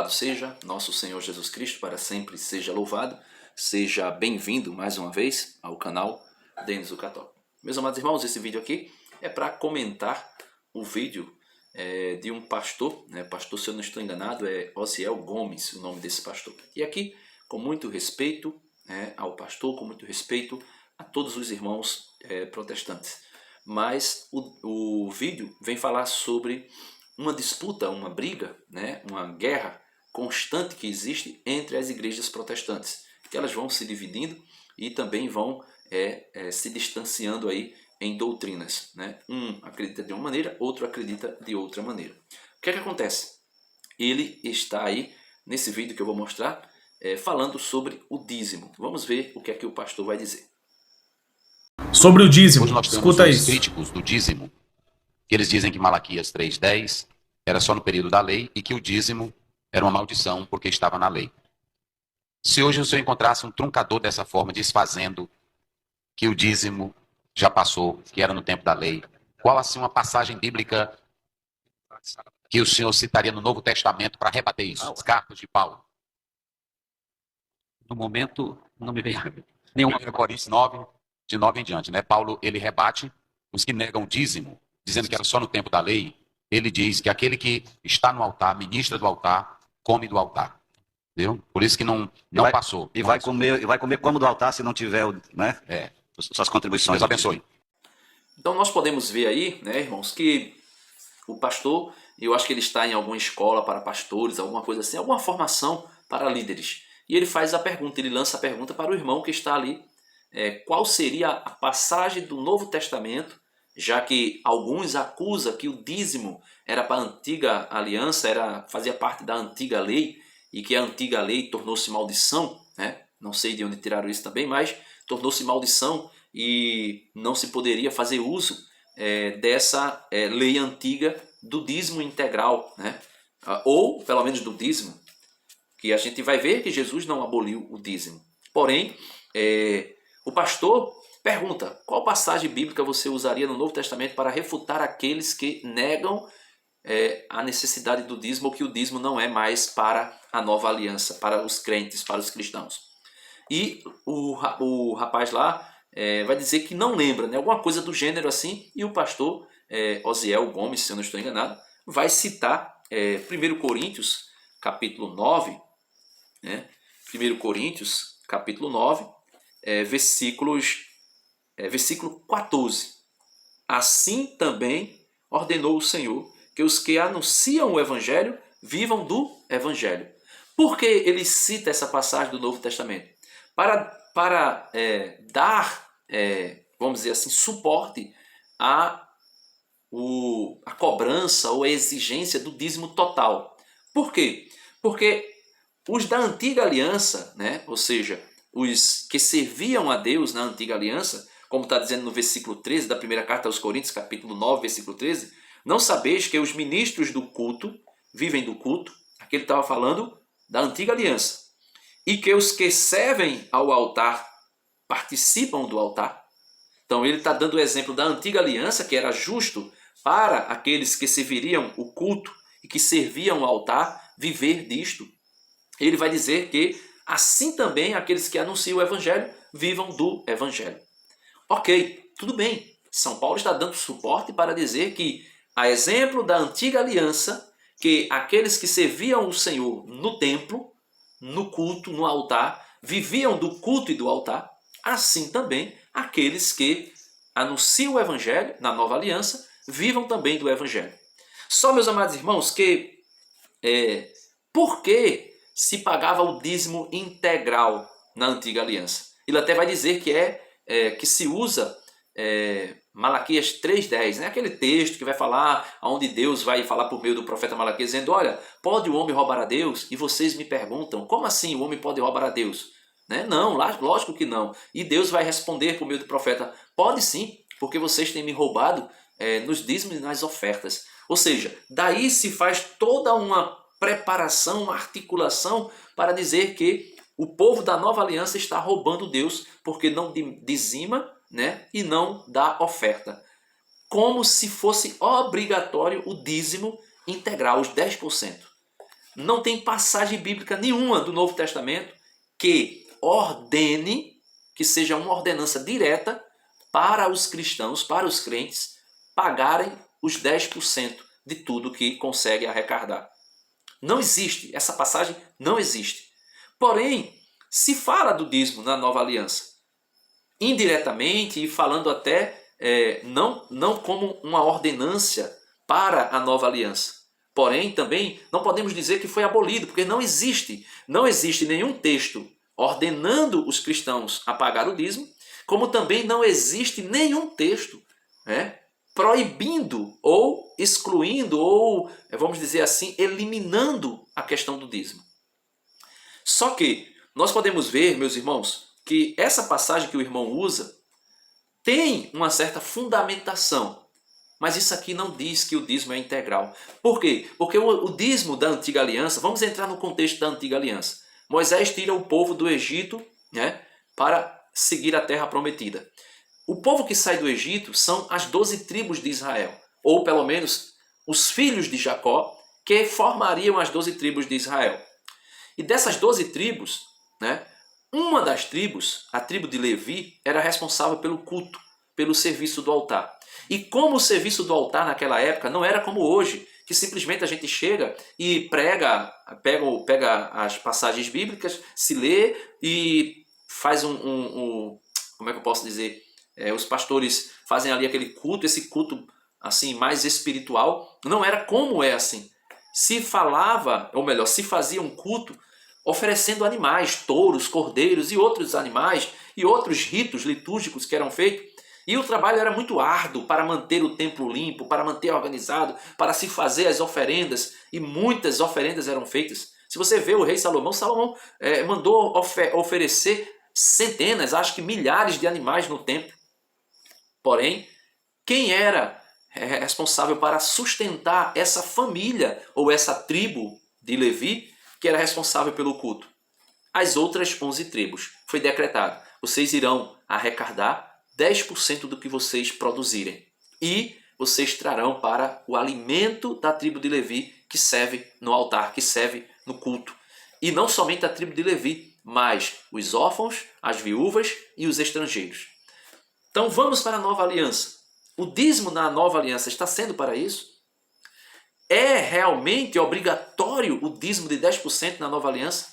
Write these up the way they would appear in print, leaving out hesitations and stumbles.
Louvado seja nosso Senhor Jesus Cristo, para sempre seja louvado. Seja bem-vindo mais uma vez ao canal Denis o Católico. Meus amados irmãos, esse vídeo aqui é para comentar o vídeo de um pastor, pastor, se eu não estou enganado, é Osiel Gomes, o nome desse pastor. E aqui, com muito respeito ao pastor, com muito respeito a todos os irmãos protestantes. Mas o vídeo vem falar sobre uma disputa, uma briga, uma guerra constante que existe entre as igrejas protestantes, que elas vão se dividindo e também vão se distanciando aí em doutrinas. Um acredita de uma maneira, outro acredita de outra maneira. O que é que acontece? Ele está aí, nesse vídeo que eu vou mostrar, falando sobre o dízimo. Vamos ver o que é que o pastor vai dizer. Sobre o dízimo, hoje nós temos escuta os isso. críticos do dízimo, que eles dizem que Malaquias 3:10 era só no período da lei e que o dízimo era uma maldição porque estava na lei. Se hoje o senhor encontrasse um truncador dessa forma, desfazendo que o dízimo já passou, que era no tempo da lei, qual assim uma passagem bíblica que o senhor citaria no Novo Testamento para rebater isso? As cartas de Paulo. No momento, não me vem nenhuma. 1 Coríntios 9, de 9 em diante, Paulo, ele rebate os que negam o dízimo, dizendo que era só no tempo da lei. Ele diz que aquele que está no altar, ministra do altar, come do altar. Entendeu? Por isso que não passou. E vai comer como do altar se não tiver, suas contribuições. Deus abençoe. Então nós podemos ver aí, irmãos, que o pastor, eu acho que ele está em alguma escola para pastores, alguma coisa assim, alguma formação para líderes. E ele faz a pergunta, ele lança a pergunta para o irmão que está ali. Qual seria a passagem do Novo Testamento, já que alguns acusam que o dízimo era para a antiga aliança, fazia parte da antiga lei, e que a antiga lei tornou-se maldição, não sei de onde tiraram isso também, mas tornou-se maldição e não se poderia fazer uso dessa lei antiga do dízimo integral, ou pelo menos do dízimo, que a gente vai ver que Jesus não aboliu o dízimo. Porém, o pastor pergunta, qual passagem bíblica você usaria no Novo Testamento para refutar aqueles que negam a necessidade do dízimo, ou que o dízimo não é mais para a nova aliança, para os crentes, para os cristãos? E o rapaz lá vai dizer que não lembra, alguma coisa do gênero assim, e o pastor Osiel Gomes, se eu não estou enganado, vai citar 1 Coríntios, capítulo 9, 1 Coríntios, capítulo 9, versículo 14. Assim também ordenou o Senhor que os que anunciam o Evangelho vivam do Evangelho. Por que ele cita essa passagem do Novo Testamento? Para dar, vamos dizer assim, suporte à cobrança ou à exigência do dízimo total. Por quê? Porque os da antiga aliança, ou seja, os que serviam a Deus na antiga aliança, como está dizendo no versículo 13 da primeira carta aos Coríntios, capítulo 9, versículo 13, não sabeis que os ministros do culto vivem do culto, aqui ele estava falando da antiga aliança, e que os que servem ao altar participam do altar. Então ele está dando o exemplo da antiga aliança, que era justo para aqueles que serviriam o culto e que serviam ao altar viver disto. Ele vai dizer que assim também aqueles que anunciam o Evangelho vivam do Evangelho. Ok, tudo bem. São Paulo está dando suporte para dizer que, a exemplo da antiga aliança, que aqueles que serviam o Senhor no templo, no culto, no altar, viviam do culto e do altar, assim também aqueles que anunciam o Evangelho na nova aliança, vivam também do Evangelho. Só, meus amados irmãos, que por que se pagava o dízimo integral na antiga aliança? Ele até vai dizer que se usa Malaquias 3:10, aquele texto que vai falar, onde Deus vai falar por meio do profeta Malaquias, dizendo, olha, pode o homem roubar a Deus? E vocês me perguntam, como assim o homem pode roubar a Deus? Não, lógico que não. E Deus vai responder por meio do profeta, pode sim, porque vocês têm me roubado nos dízimos e nas ofertas. Ou seja, daí se faz toda uma preparação, uma articulação para dizer que o povo da nova aliança está roubando Deus, porque não dizima, e não dá oferta. Como se fosse obrigatório o dízimo integral, os 10%. não tem passagem bíblica nenhuma do Novo Testamento que ordene, que seja uma ordenança direta para os cristãos, para os crentes, pagarem os 10% de tudo que consegue arrecadar. Não existe, essa passagem não existe. Porém, se fala do dízimo na Nova Aliança, indiretamente e falando até não como uma ordenância para a Nova Aliança. Porém, também não podemos dizer que foi abolido, porque não existe nenhum texto ordenando os cristãos a pagar o dízimo, como também não existe nenhum texto proibindo ou excluindo ou, vamos dizer assim, eliminando a questão do dízimo. Só que nós podemos ver, meus irmãos, que essa passagem que o irmão usa tem uma certa fundamentação, mas isso aqui não diz que o dízimo é integral. Por quê? Porque o dízimo da Antiga Aliança, vamos entrar no contexto da Antiga Aliança. Moisés tira o povo do Egito, para seguir a terra prometida. O povo que sai do Egito são as 12 tribos de Israel, ou pelo menos os filhos de Jacó, que formariam as 12 tribos de Israel. E dessas 12 tribos, uma das tribos, a tribo de Levi, era responsável pelo culto, pelo serviço do altar. E como o serviço do altar naquela época não era como hoje, que simplesmente a gente chega e pega as passagens bíblicas, se lê e faz como é que eu posso dizer? Os pastores fazem ali aquele culto, esse culto assim mais espiritual. Não era como é assim. Se falava, ou melhor, se fazia um culto oferecendo animais, touros, cordeiros e outros animais e outros ritos litúrgicos que eram feitos. E o trabalho era muito árduo para manter o templo limpo, para manter organizado, para se fazer as oferendas, e muitas oferendas eram feitas. Se você vê o rei Salomão mandou oferecer centenas, acho que milhares de animais no templo. Porém, quem era responsável para sustentar essa família ou essa tribo de Levi, que era responsável pelo culto? As outras 11 tribos. Foi decretado: vocês irão arrecadar 10% do que vocês produzirem. E vocês trarão para o alimento da tribo de Levi, que serve no altar, que serve no culto. E não somente a tribo de Levi, mas os órfãos, as viúvas e os estrangeiros. Então vamos para a Nova Aliança. O dízimo na Nova Aliança está sendo para isso? É realmente obrigatório o dízimo de 10% na Nova Aliança?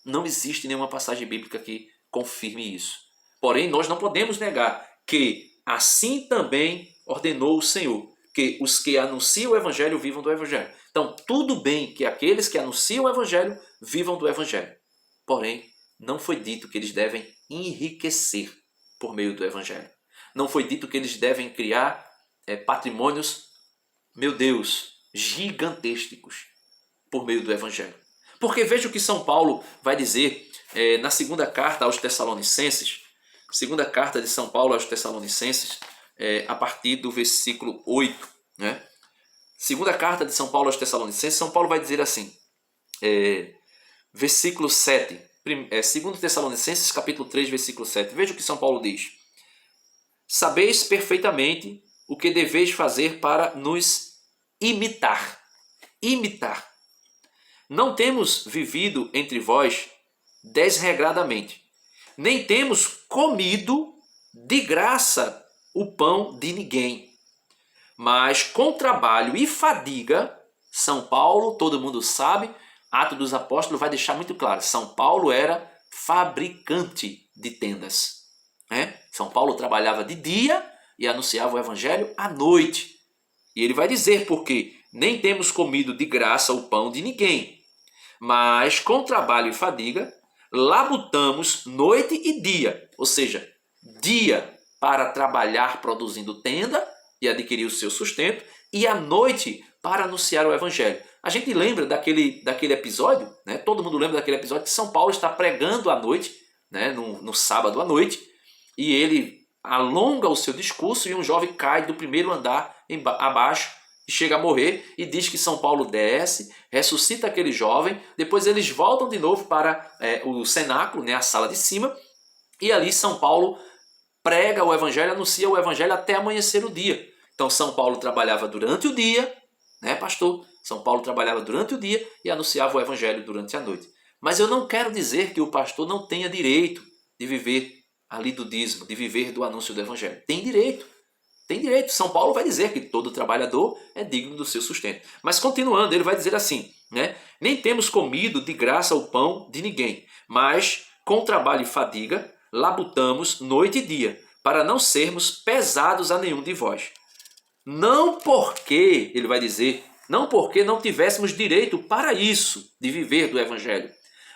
Não existe nenhuma passagem bíblica que confirme isso. Porém, nós não podemos negar que assim também ordenou o Senhor, que os que anunciam o Evangelho vivam do Evangelho. Então, tudo bem que aqueles que anunciam o Evangelho vivam do Evangelho. Porém, não foi dito que eles devem enriquecer por meio do Evangelho. Não foi dito que eles devem criar patrimônios, meu Deus, gigantescos por meio do Evangelho. Porque veja o que São Paulo vai dizer na segunda carta aos Tessalonicenses, segunda carta de São Paulo aos Tessalonicenses, a partir do versículo 8. Segunda carta de São Paulo aos Tessalonicenses, São Paulo vai dizer assim, versículo 7. Segundo Tessalonicenses, capítulo 3, versículo 7. Veja o que São Paulo diz. Sabeis perfeitamente o que deveis fazer para nos imitar. Imitar. Não temos vivido entre vós desregradamente, nem temos comido de graça o pão de ninguém, mas com trabalho e fadiga. São Paulo, todo mundo sabe, Atos dos Apóstolos vai deixar muito claro, São Paulo era fabricante de tendas. São Paulo trabalhava de dia e anunciava o Evangelho à noite. E ele vai dizer por quê? Nem temos comido de graça o pão de ninguém, mas com trabalho e fadiga labutamos noite e dia, ou seja, dia para trabalhar produzindo tenda e adquirir o seu sustento, e à noite para anunciar o Evangelho. A gente lembra daquele episódio, todo mundo lembra daquele episódio que São Paulo está pregando à noite, no sábado à noite, e ele alonga o seu discurso e um jovem cai do primeiro andar abaixo e chega a morrer, e diz que São Paulo desce, ressuscita aquele jovem, depois eles voltam de novo para o cenáculo, a sala de cima, e ali São Paulo prega o Evangelho, anuncia o Evangelho até amanhecer o dia. Então São Paulo trabalhava durante o dia, pastor? São Paulo trabalhava durante o dia e anunciava o evangelho durante a noite. Mas eu não quero dizer que o pastor não tenha direito de viver ali do dízimo, de viver do anúncio do evangelho. Tem direito. Tem direito. São Paulo vai dizer que todo trabalhador é digno do seu sustento. Mas continuando, ele vai dizer assim, né? Nem temos comido de graça o pão de ninguém, mas com trabalho e fadiga labutamos noite e dia, para não sermos pesados a nenhum de vós. Não porque, ele vai dizer, não porque não tivéssemos direito para isso, de viver do evangelho,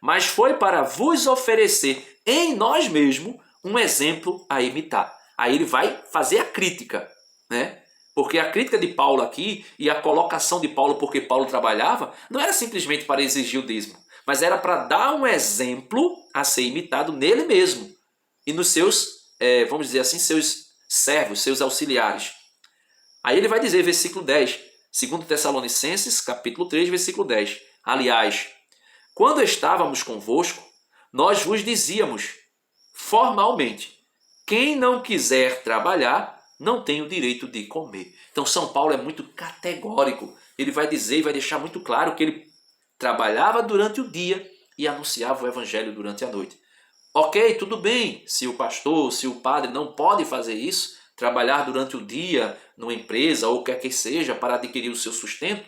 mas foi para vos oferecer em nós mesmos um exemplo a imitar. Aí ele vai fazer a crítica, né? Porque a crítica de Paulo aqui e a colocação de Paulo porque Paulo trabalhava não era simplesmente para exigir o dízimo, mas era para dar um exemplo a ser imitado nele mesmo e nos seus, vamos dizer assim, seus servos, seus auxiliares. Aí ele vai dizer, versículo 10, 2 Tessalonicenses, capítulo 3, versículo 10. Aliás, quando estávamos convosco, nós vos dizíamos formalmente, quem não quiser trabalhar, não tem o direito de comer. Então São Paulo é muito categórico. Ele vai dizer e vai deixar muito claro que ele trabalhava durante o dia e anunciava o evangelho durante a noite. Ok, tudo bem, se o pastor, se o padre não pode fazer isso, trabalhar durante o dia numa empresa ou quer que seja para adquirir o seu sustento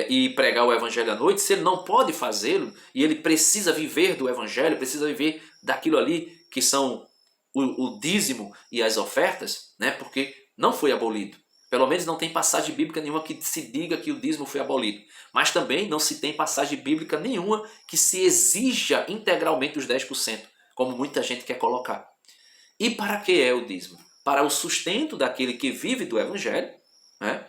e pregar o evangelho à noite, se ele não pode fazê-lo e ele precisa viver do evangelho, precisa viver daquilo ali que são o dízimo e as ofertas, né? Porque não foi abolido. Pelo menos não tem passagem bíblica nenhuma que se diga que o dízimo foi abolido. Mas também não se tem passagem bíblica nenhuma que se exija integralmente os 10%, como muita gente quer colocar. E para que é o dízimo? Para o sustento daquele que vive do evangelho, né?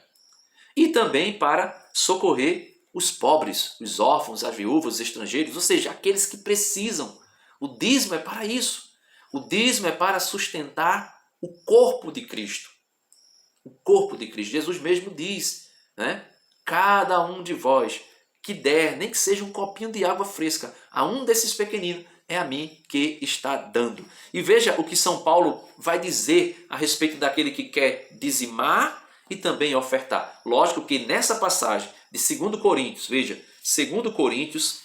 E também para socorrer os pobres, os órfãos, as viúvas, os estrangeiros, ou seja, aqueles que precisam. O dízimo é para isso. O dízimo é para sustentar o corpo de Cristo. O corpo de Cristo. Jesus mesmo diz, né? Cada um de vós que der, nem que seja um copinho de água fresca, a um desses pequeninos, é a mim que está dando. E veja o que São Paulo vai dizer a respeito daquele que quer dizimar e também ofertar. Lógico que nessa passagem de 2 Coríntios, veja, 2 Coríntios,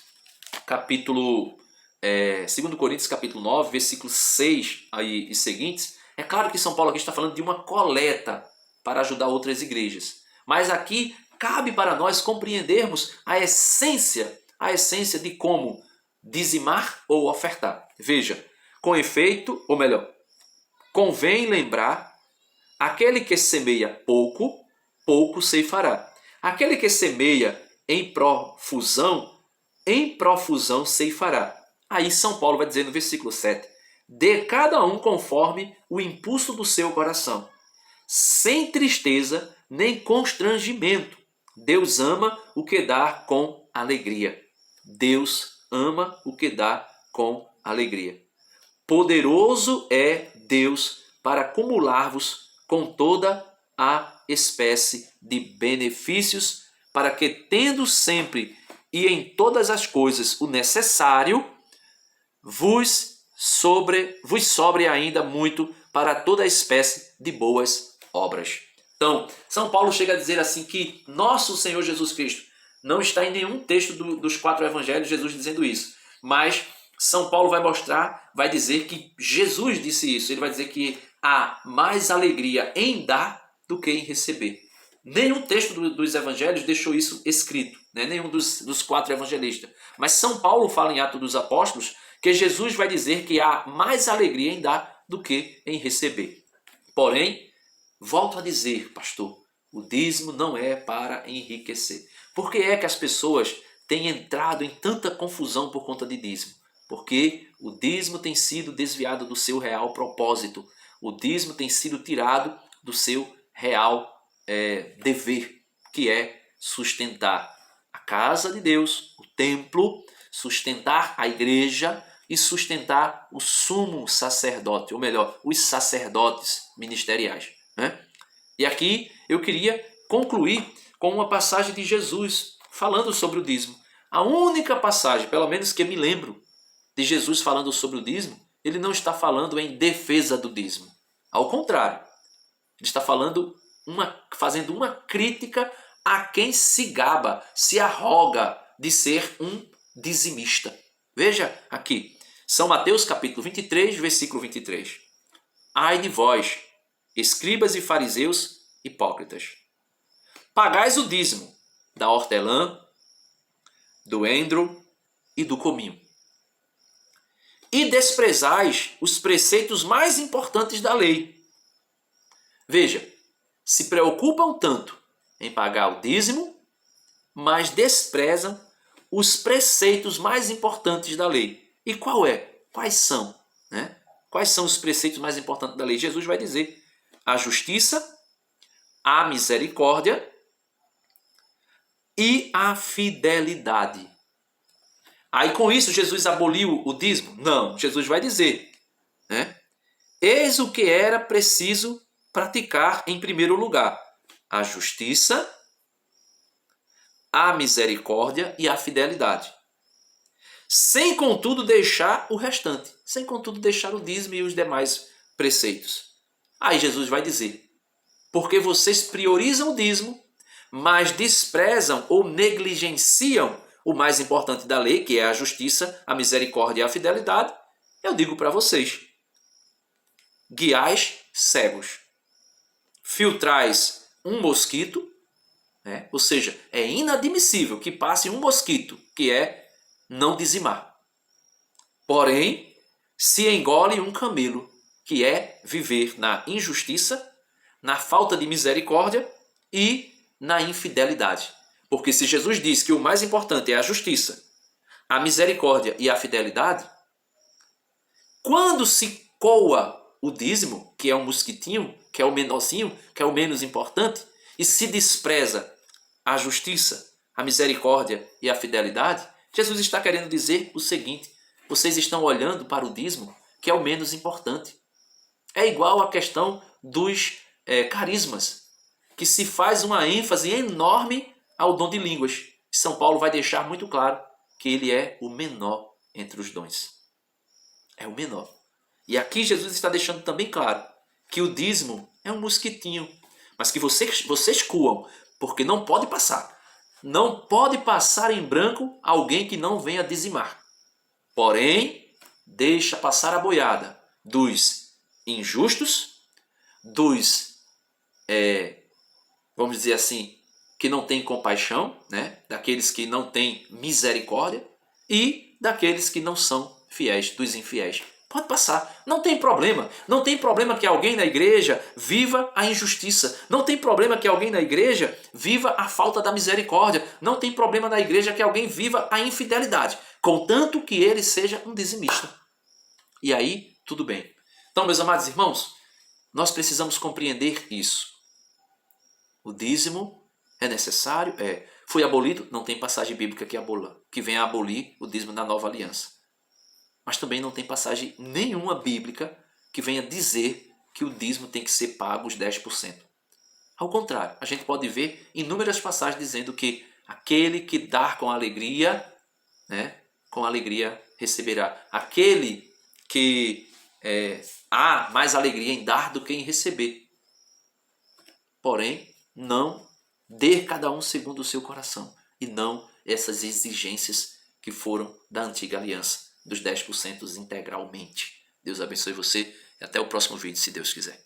capítulo 2 Coríntios capítulo 9, versículo 6 aí, e seguintes, é claro que São Paulo aqui está falando de uma coleta para ajudar outras igrejas. Mas aqui cabe para nós compreendermos a essência de como dizimar ou ofertar. Veja, com efeito, ou melhor, convém lembrar, aquele que semeia pouco, pouco ceifará. Aquele que semeia em profusão ceifará. Aí São Paulo vai dizer no versículo 7, dê cada um conforme o impulso do seu coração, sem tristeza nem constrangimento. Deus ama o que dá com alegria. Deus ama o que dá com alegria. Poderoso é Deus para acumular-vos com toda a espécie de benefícios, para que, tendo sempre e em todas as coisas o necessário, vos sobre ainda muito para toda a espécie de boas obras. Então, São Paulo chega a dizer assim que nosso Senhor Jesus Cristo, não está em nenhum texto dos 4 evangelhos Jesus dizendo isso, mas São Paulo vai mostrar, vai dizer que Jesus disse isso. Ele vai dizer que há mais alegria em dar do que em receber. Nenhum texto dos evangelhos deixou isso escrito, né? Nenhum dos 4 evangelistas. Mas São Paulo fala em Atos dos Apóstolos que Jesus vai dizer que há mais alegria em dar do que em receber. Porém, volto a dizer, pastor, o dízimo não é para enriquecer. Por que é que as pessoas têm entrado em tanta confusão por conta de dízimo? Porque o dízimo tem sido desviado do seu real propósito. O dízimo tem sido tirado do seu real dever, que é sustentar a casa de Deus, o templo, sustentar a igreja e sustentar o sumo sacerdote, ou melhor, os sacerdotes ministeriais, né? E aqui eu queria concluir com uma passagem de Jesus falando sobre o dízimo. A única passagem, pelo menos que eu me lembro, de Jesus falando sobre o dízimo, ele não está falando em defesa do dízimo. Ao contrário, ele está fazendo uma crítica a quem se gaba, se arroga de ser um dizimista. Veja aqui, São Mateus capítulo 23, versículo 23. Ai de vós, escribas e fariseus hipócritas, pagais o dízimo da hortelã, do endro e do cominho, e desprezais os preceitos mais importantes da lei. Veja, se preocupam tanto em pagar o dízimo, mas desprezam os preceitos mais importantes da lei. E quais são? Né? Quais são os preceitos mais importantes da lei? Jesus vai dizer: a justiça, a misericórdia e a fidelidade. Aí com isso Jesus aboliu o dízimo? Não, Jesus vai dizer, né? Eis o que era preciso praticar em primeiro lugar: a justiça, a misericórdia e a fidelidade. Sem contudo deixar o restante, sem contudo deixar o dízimo e os demais preceitos. Aí Jesus vai dizer: porque vocês priorizam o dízimo, mas desprezam ou negligenciam o mais importante da lei, que é a justiça, a misericórdia e a fidelidade, eu digo para vocês: guiais cegos, filtrais um mosquito, né? Ou seja, é inadmissível que passe um mosquito, que é não dizimar. Porém, se engole um camelo, que é viver na injustiça, na falta de misericórdia e na infidelidade. Porque se Jesus diz que o mais importante é a justiça, a misericórdia e a fidelidade, quando se coa o dízimo, que é um mosquitinho, que é o menorzinho, que é o menos importante, e se despreza a justiça, a misericórdia e a fidelidade, Jesus está querendo dizer o seguinte: vocês estão olhando para o dízimo, que é o menos importante. É igual à questão dos carismas, que se faz uma ênfase enorme ao dom de línguas. São Paulo vai deixar muito claro que ele é o menor entre os dons. É o menor. E aqui Jesus está deixando também claro que o dízimo é um mosquitinho, mas que vocês coam, porque não pode passar. Não pode passar em branco alguém que não venha dizimar. Porém, deixa passar a boiada dos injustos, dos, vamos dizer assim, que não têm compaixão, né? Daqueles que não têm misericórdia e daqueles que não são fiéis, dos infiéis. Pode passar, não tem problema. Não tem problema que alguém na igreja viva a injustiça. Não tem problema que alguém na igreja viva a falta da misericórdia. Não tem problema na igreja que alguém viva a infidelidade, contanto que ele seja um dizimista. E aí, tudo bem. Então, meus amados irmãos, nós precisamos compreender isso. O dízimo é necessário? É. Foi abolido? Não tem passagem bíblica que venha a abolir o dízimo na nova aliança. Mas também não tem passagem nenhuma bíblica que venha dizer que o dízimo tem que ser pago os 10%. Ao contrário, a gente pode ver inúmeras passagens dizendo que aquele que dá com alegria, né, com alegria receberá. Aquele que há mais alegria em dar do que em receber. Porém, não dê cada um segundo o seu coração e não essas exigências que foram da antiga aliança, dos 10% integralmente. Deus abençoe você e até o próximo vídeo, se Deus quiser.